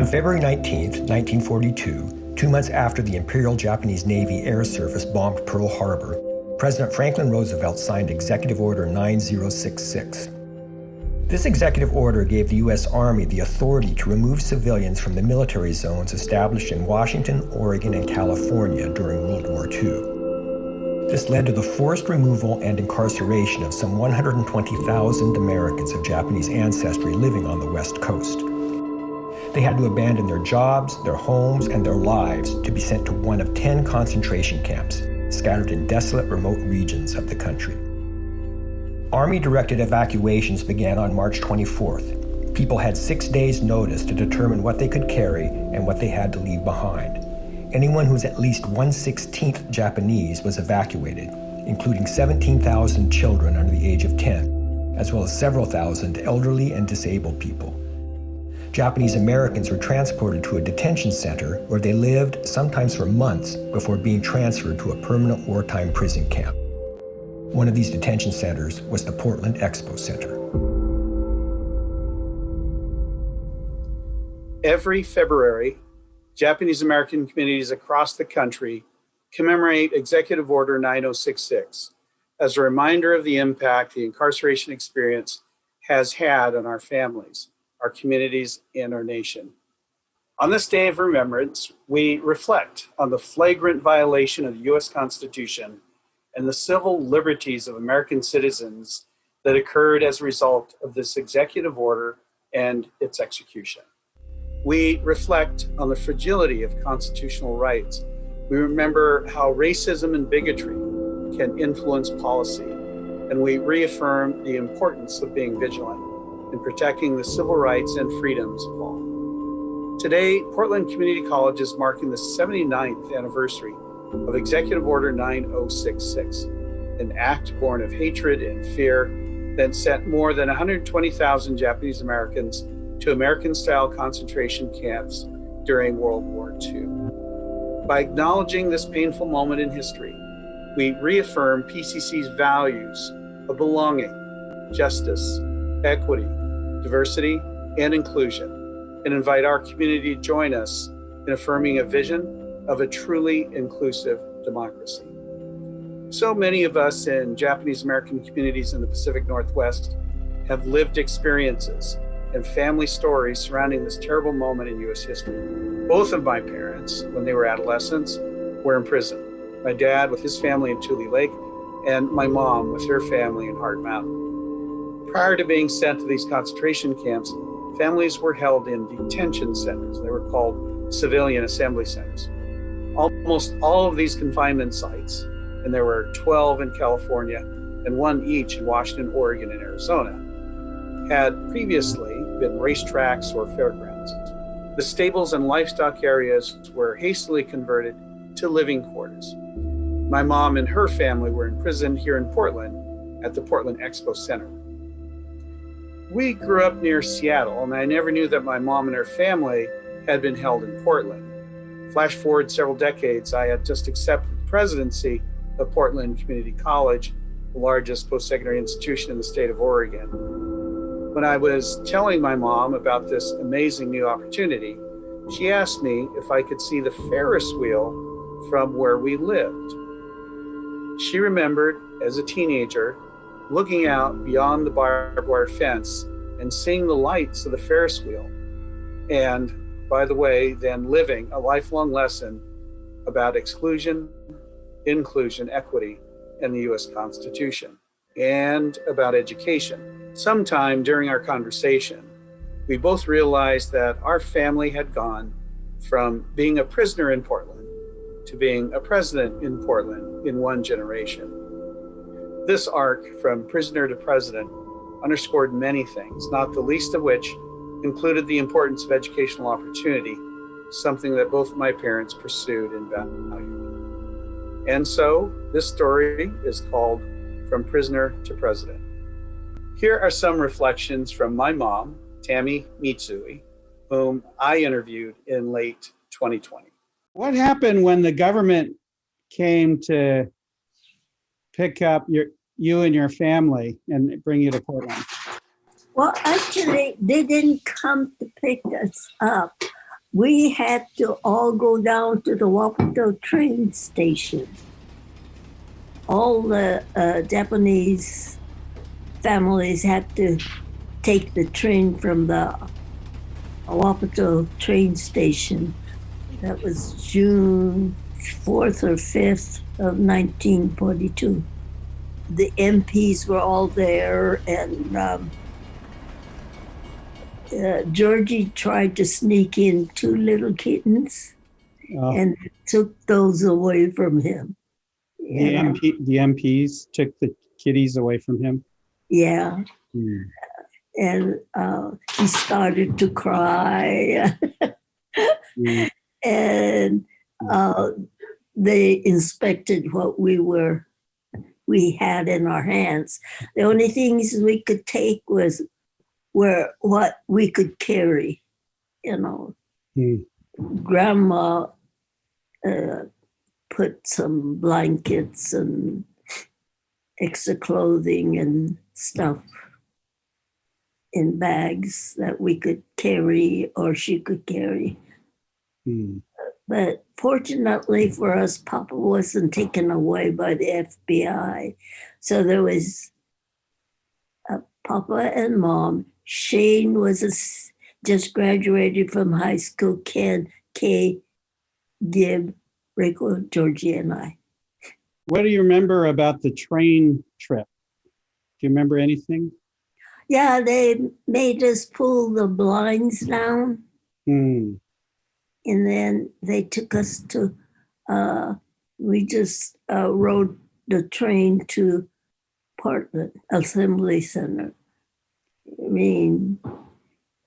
On February 19, 1942, 2 months after the Imperial Japanese Navy Air Service bombed Pearl Harbor, President Franklin Roosevelt signed Executive Order 9066. This executive order gave the U.S. Army the authority to remove civilians from the military zones established in Washington, Oregon, and California during World War II. This led to the forced removal and incarceration of some 120,000 Americans of Japanese ancestry living on the West Coast. They had to abandon their jobs, their homes, and their lives to be sent to one of 10 concentration camps scattered in desolate, remote regions of the country. Army-directed evacuations began on March 24th. People had 6 days' notice to determine what they could carry and what they had to leave behind. Anyone who was at least 1/16th Japanese was evacuated, including 17,000 children under the age of 10, as well as several thousand elderly and disabled people. Japanese Americans were transported to a detention center where they lived, sometimes for months, before being transferred to a permanent wartime prison camp. One of these detention centers was the Portland Expo Center. Every February, Japanese American communities across the country commemorate Executive Order 9066 as a reminder of the impact the incarceration experience has had on our families, our communities, and our nation. On this day of remembrance, we reflect on the flagrant violation of the U.S. Constitution and the civil liberties of American citizens that occurred as a result of this executive order and its execution. We reflect on the fragility of constitutional rights. We remember how racism and bigotry can influence policy, and we reaffirm the importance of being vigilant in protecting the civil rights and freedoms of all. Today, Portland Community College is marking the 79th anniversary of Executive Order 9066, an act born of hatred and fear that sent more than 120,000 Japanese Americans to American-style concentration camps during World War II. By acknowledging this painful moment in history, we reaffirm PCC's values of belonging, justice, equity, diversity, and inclusion, and invite our community to join us in affirming a vision of a truly inclusive democracy. So many of us in Japanese American communities in the Pacific Northwest have lived experiences and family stories surrounding this terrible moment in U.S. history. Both of my parents, when they were adolescents, were in prison. My dad with his family in Tule Lake, and my mom with her family in Hart Mountain. Prior to being sent to these concentration camps, families were held in detention centers. They were called civilian assembly centers. Almost all of these confinement sites, and there were 12 in California and one each in Washington, Oregon, and Arizona, had previously been racetracks or fairgrounds. The stables and livestock areas were hastily converted to living quarters. My mom and her family were imprisoned here in Portland at the Portland Expo Center. We grew up near Seattle, and I never knew that my mom and her family had been held in Portland. Flash forward several decades, I had just accepted the presidency of Portland Community College, the largest post-secondary institution in the state of Oregon. When I was telling my mom about this amazing new opportunity, she asked me if I could see the Ferris wheel from where we lived. She remembered, as a teenager, looking out beyond the barbed wire fence and seeing the lights of the Ferris wheel. And, by the way, then living a lifelong lesson about exclusion, inclusion, equity, and the U.S. Constitution, and about education. Sometime during our conversation, we both realized that our family had gone from being a prisoner in Portland to being a president in Portland in one generation. This arc from prisoner to president underscored many things, not the least of which included the importance of educational opportunity, something that both my parents pursued and valued. And so this story is called From Prisoner to President. Here are some reflections from my mom, Tammy Mitsui, whom I interviewed in late 2020. What happened when the government came to pick up you and your family and bring you to Portland? Well, actually, they didn't come to pick us up. we had to all go down to the Wapato train station. All the Japanese families had to take the train from the Wapato train station. That was June 4th or 5th of 1942. The MPs were all there, and Georgie tried to sneak in 2 little kittens and took those away from him. The MPs took the kitties away from him? Yeah. Mm. And he started to cry. Mm. And they inspected what we had in our hands. The only things we could take were what we could carry, you know. Mm. Grandma put some blankets and extra clothing and stuff in bags that we could carry or she could carry. Mm. But fortunately for us, Papa wasn't taken away by the FBI. So there was Papa and Mom. Shane was just graduated from high school. Ken, Kay, Gib, Rico, Georgie, and I. What do you remember about the train trip? Do you remember anything? Yeah, they made us pull the blinds down. Mm. And then they took us to, we just rode the train to Portland Assembly Center. I mean,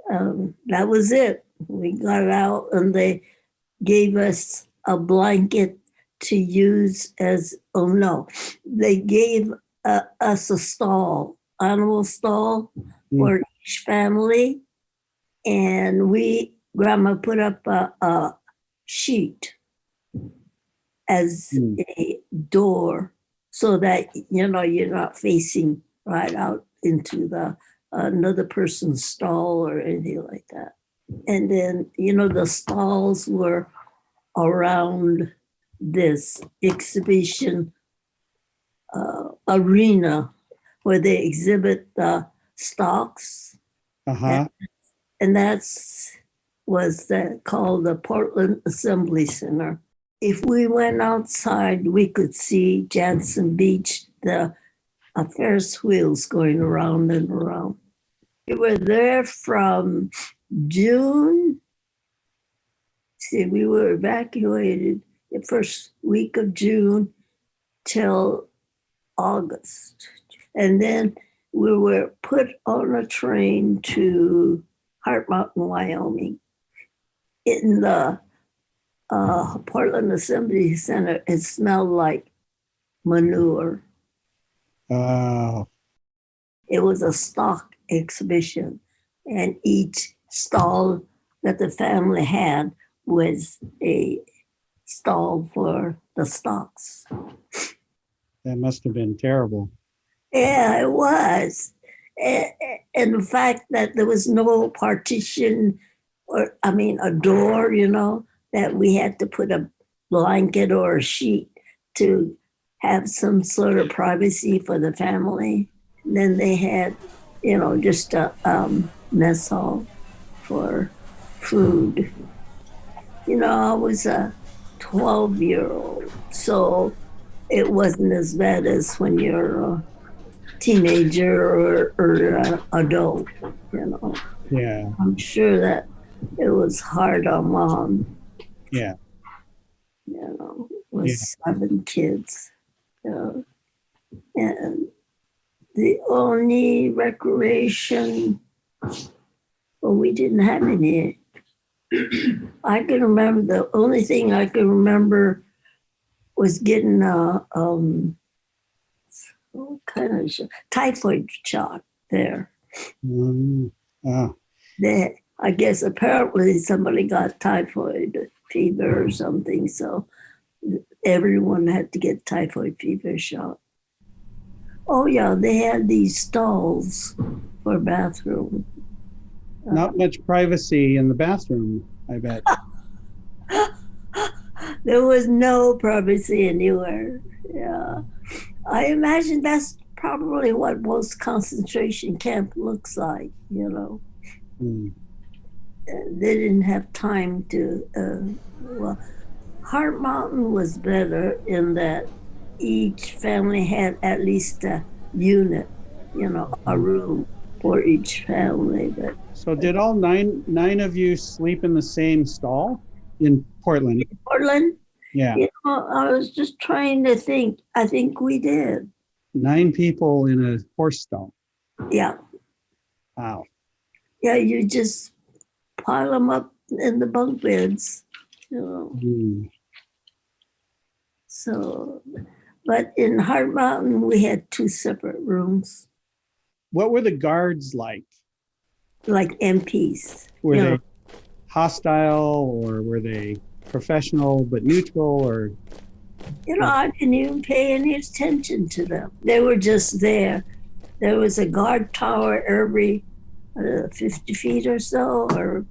that was it. We got out and they gave us a blanket to use as, they gave us a stall, animal stall for each family. And Grandma put up a sheet as a door so that, you're not facing right out into another person's stall or anything like that. And then, the stalls were around this exhibition arena where they exhibit the stocks. Uh-huh. And was called the Portland Assembly Center. If we went outside, we could see Jansen Beach, the Ferris wheels going around and around. We were there from June. We were evacuated the first week of June till August. And then we were put on a train to Heart Mountain, Wyoming. In the Portland Assembly Center, it smelled like manure. Oh. It was a stock exhibition, and each stall that the family had was a stall for the stocks. That must have been terrible. Yeah, it was. And the fact that there was no partition a door, that we had to put a blanket or a sheet to have some sort of privacy for the family. And then they had, just a mess hall for food. I was a 12-year-old, so it wasn't as bad as when you're a teenager or adult, Yeah. I'm sure that it was hard on Mom. Yeah. With 7 kids. And the only recreation, we didn't have any. I can remember, the only thing I can remember was getting what kind of typhoid shot there. I guess apparently somebody got typhoid fever or something, so everyone had to get typhoid fever shot. Oh yeah, they had these stalls for bathroom. Not much privacy in the bathroom. I bet. There was no privacy anywhere. Yeah. I imagine that's probably what most concentration camp looks like, you know. Mm. They didn't have time to, well, Heart Mountain was better in that each family had at least a unit, you know, a room for each family. But So did all nine of you sleep in the same stall in Portland? Portland, Yeah. you know, I was just trying to think. I think we did. 9 people in a horse stall. Yeah. Wow. Yeah, you just pile them up in the bunk beds, you know. Mm. So, but in Heart Mountain, we had 2 separate rooms, What were the guards like? like MPs. Were you they know. hostile or were they professional but neutral or? You know, I didn't even pay any attention to them. They were just there. There was a guard tower every 50 feet or so, or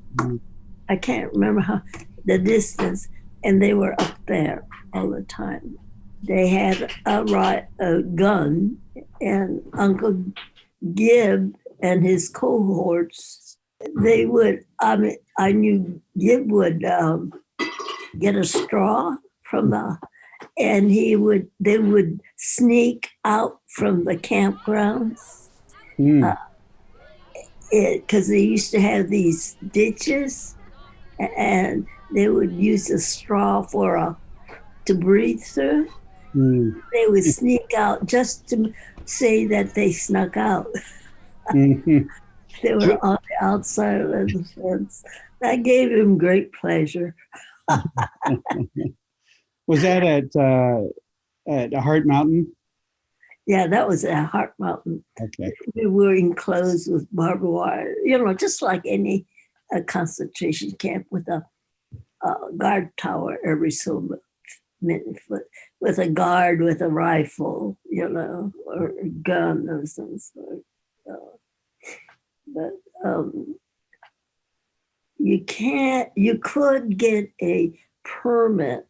I can't remember how the distance, and they were up there all the time. They had a gun, and Uncle Gib and his cohorts, they would, I knew Gib would get a straw from and they would sneak out from the campgrounds because they used to have these ditches, and they would use a straw to breathe through. They would sneak out just to say that they snuck out. They were on the outside of the fence. That gave him great pleasure. Was that at Heart Mountain? Yeah, that was at Heart Mountain. Okay. We were enclosed with barbed wire, you know, just like any concentration camp with a guard tower every so many foot, with a guard with a rifle, you know, or a gun of some sort. But you could get a permit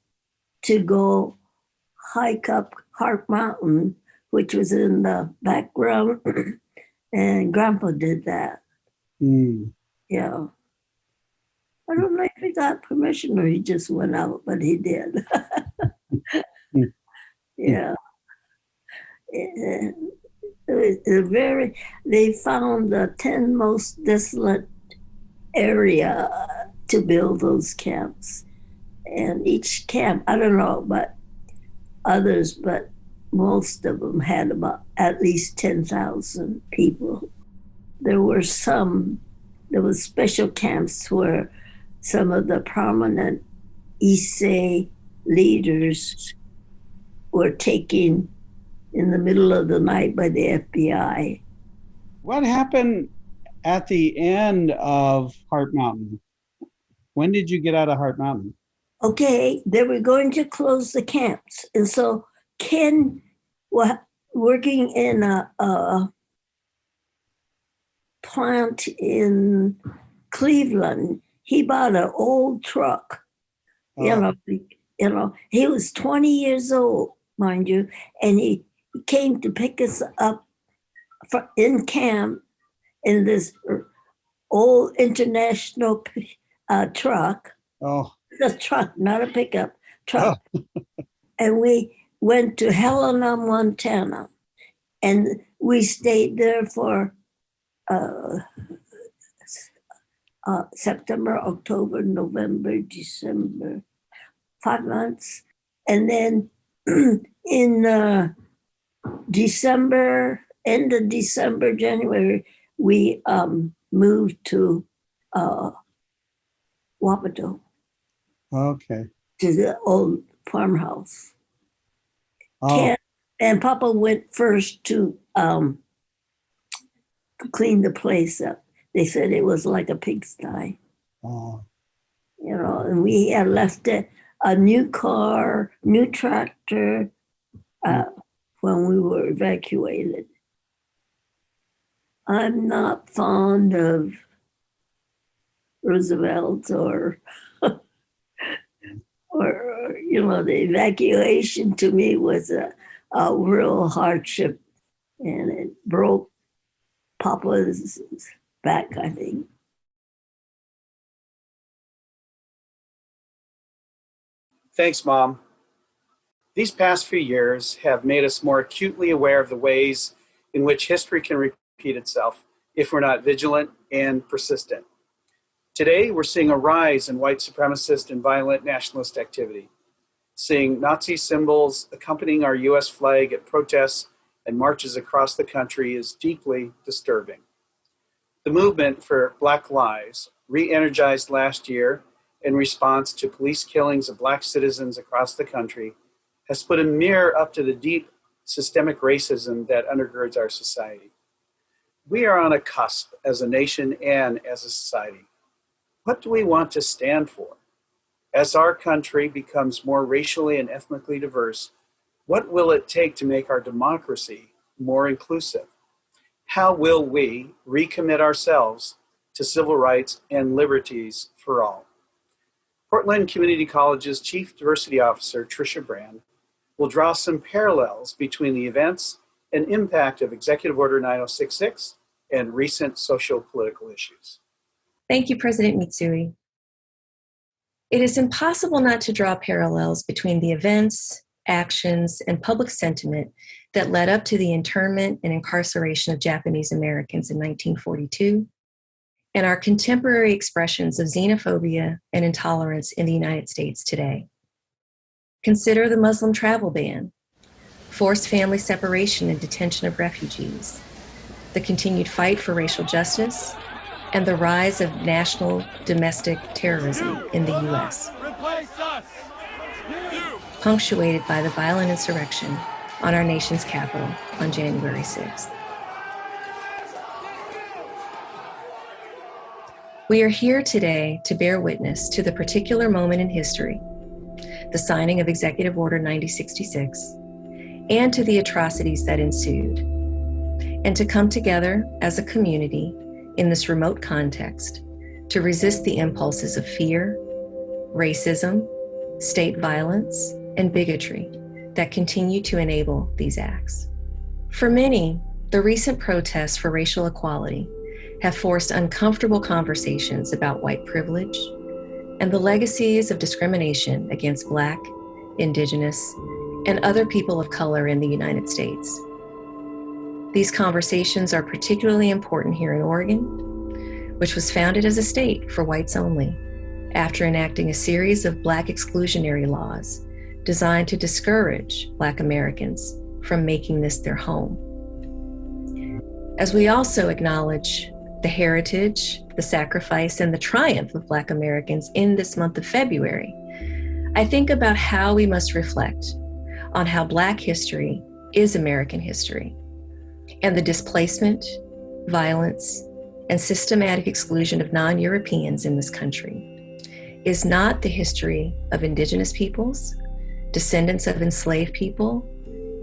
to go hike up Heart Mountain, which was in the background, and Grandpa did that. Yeah. I don't know if he got permission or he just went out, but he did. Yeah. It was they found the 10 most desolate area to build those camps. And each camp, I don't know about others, but most of them had about at least 10,000 people. There were special camps where some of the prominent Issei leaders were taken in the middle of the night by the FBI. What happened at the end of Heart Mountain? When did you get out of Heart Mountain? Okay, they were going to close the camps. And so Ken was working in a plant in Cleveland. He bought an old truck. You know, he was 20 years old, mind you, and he came to pick us up in camp in this old international truck. Oh. A truck, not a pickup truck. And we went to Helena, Montana, and we stayed there for September, October, November, December, 5 months. And then in December, end of December, January, we moved to Wapato. Okay. To the old farmhouse. Oh. And Papa went first to clean the place up. They said it was like a pigsty. Oh. You know, and we had left a new car, new tractor when we were evacuated. I'm not fond of Roosevelt or the evacuation to me was a real hardship, and it broke Papa's back, I think. Thanks, Mom. These past few years have made us more acutely aware of the ways in which history can repeat itself if we're not vigilant and persistent. Today, we're seeing a rise in white supremacist and violent nationalist activity. Seeing Nazi symbols accompanying our US flag at protests and marches across the country is deeply disturbing. The movement for Black Lives, re-energized last year in response to police killings of Black citizens across the country, has put a mirror up to the deep systemic racism that undergirds our society. We are on a cusp as a nation and as a society. What do we want to stand for? As our country becomes more racially and ethnically diverse, what will it take to make our democracy more inclusive? How will we recommit ourselves to civil rights and liberties for all? Portland Community College's Chief Diversity Officer, Tricia Brand, will draw some parallels between the events and impact of Executive Order 9066 and recent socio-political issues. Thank you, President Mitsui. It is impossible not to draw parallels between the events, actions, and public sentiment that led up to the internment and incarceration of Japanese Americans in 1942 and our contemporary expressions of xenophobia and intolerance in the United States today. Consider the Muslim travel ban, forced family separation and detention of refugees, the continued fight for racial justice, and the rise of national domestic terrorism in the U.S., punctuated by the violent insurrection on our nation's capital on January 6th. We are here today to bear witness to the particular moment in history, the signing of Executive Order 9066, and to the atrocities that ensued, and to come together as a community in this remote context to resist the impulses of fear, racism, state violence, and bigotry that continue to enable these acts. For many, the recent protests for racial equality have forced uncomfortable conversations about white privilege and the legacies of discrimination against Black, Indigenous, and other people of color in the United States. These conversations are particularly important here in Oregon, which was founded as a state for whites only, after enacting a series of Black exclusionary laws designed to discourage Black Americans from making this their home. As we also acknowledge the heritage, the sacrifice, and the triumph of Black Americans in this month of February, I think about how we must reflect on how Black history is American history, and the displacement, violence, and systematic exclusion of non-Europeans in this country is not the history of Indigenous peoples, descendants of enslaved people,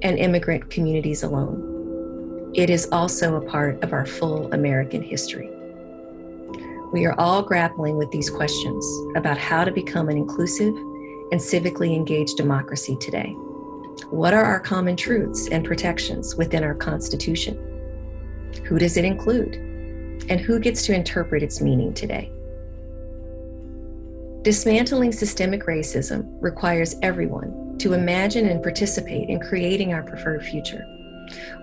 and immigrant communities alone. It is also a part of our full American history. We are all grappling with these questions about how to become an inclusive and civically engaged democracy today. What are our common truths and protections within our Constitution? Who does it include? And who gets to interpret its meaning today? Dismantling systemic racism requires everyone to imagine and participate in creating our preferred future,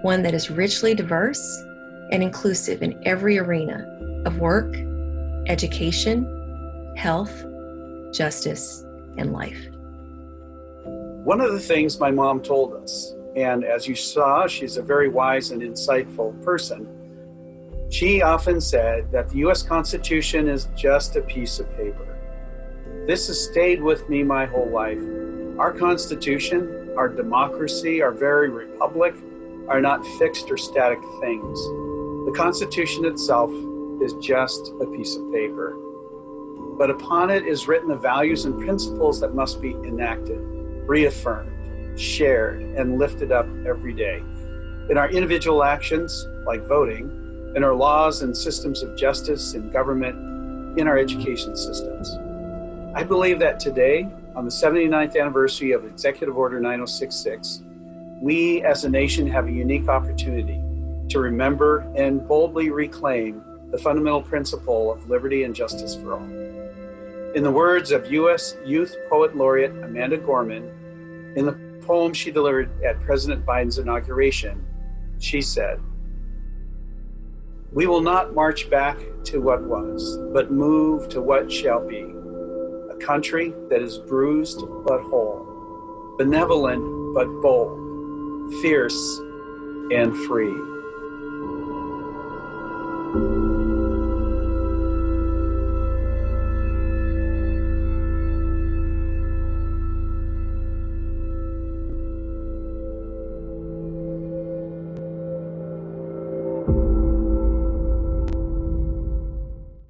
one that is richly diverse and inclusive in every arena of work, education, health, justice, and life. One of the things my mom told us, and as you saw, she's a very wise and insightful person, she often said that the US Constitution is just a piece of paper. This has stayed with me my whole life. Our Constitution, our democracy, our very republic are not fixed or static things. The Constitution itself is just a piece of paper. But upon it is written the values and principles that must be enacted, reaffirmed, shared, and lifted up every day. In our individual actions, like voting, in our laws and systems of justice in government, in our education systems. I believe that today, on the 79th anniversary of Executive Order 9066, we as a nation have a unique opportunity to remember and boldly reclaim the fundamental principle of liberty and justice for all. In the words of U.S. Youth Poet Laureate Amanda Gorman, in the poem she delivered at President Biden's inauguration, she said, "We will not march back to what was, but move to what shall be. A country that is bruised but whole, benevolent but bold, fierce and free."